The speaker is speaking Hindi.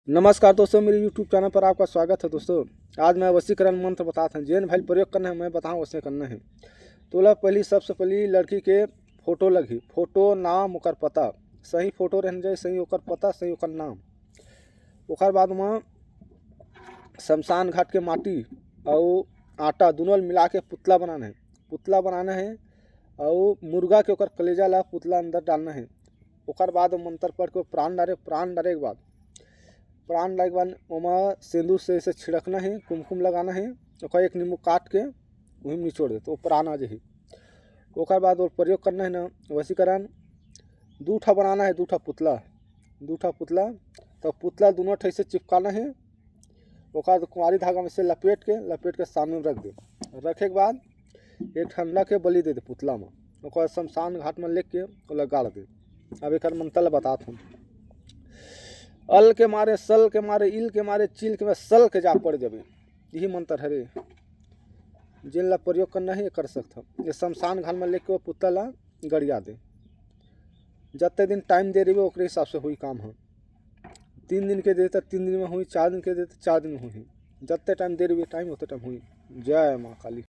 नमस्कार दोस्तों, मेरे YouTube चैनल पर आपका स्वागत है। दोस्तों आज मैं वशीकरण मंत्र बताता हूँ। जैन भाई प्रयोग करना है, मैं बताऊँ वैसे करना है। तो सबसे पहली लड़की के फोटो लगी, फोटो नाम ओकर पता, सही फोटो रहने जाए, सही ओकर पता, सही ओकर नाम। ओकर बाद में शमशान घाट के माटी और आटा दोनों मिला के पुतला बनाना है और मुर्गा के ओकर कलेजा ला पुतला अंदर डालना है। ओकर बाद मंत्र पढ़ के प्राण डाले के बाद ओमा सिंदूर से इसे छिड़कना है, कुमकुम लगाना है। ओकर एक नींबू काट के वहीं में निचोड़ दे तो प्राण आ जाही। ओकर बाद और प्रयोग करना है ना वशीकरण। दूठा बनाना है, दूठा पुतला तो पुतला दोनों ठे से चिपकाना है। ओकर कुंवारी धागा में से लपेट के सामने में रख दे। रखे के बाद एक ठंडा के बलि दे पुतला में। ओकर शमशान घाट में लेके ओला गाड़ दे। अब एक मंत्र बतात हूँ। अल के मारे, सल के मारे, इल के मारे, चिल के मारे, सल के जा पड़ जाबे। यही मंत्र है रे, जिन ला प्रयोग करना है ये कर सकता। ये शमशान घाट में लेके वो पुतला ला गड़िया दे। जत्ते दिन टाइम दे रही ओकरे हिसाब से हुई काम है। 3 दिन के देता 3 दिन में हुई, 4 दिन के देता 4 दिन में हुई। जत्ते टाइम दे रही टाइम होते टाइम हुई। जय माँ काली।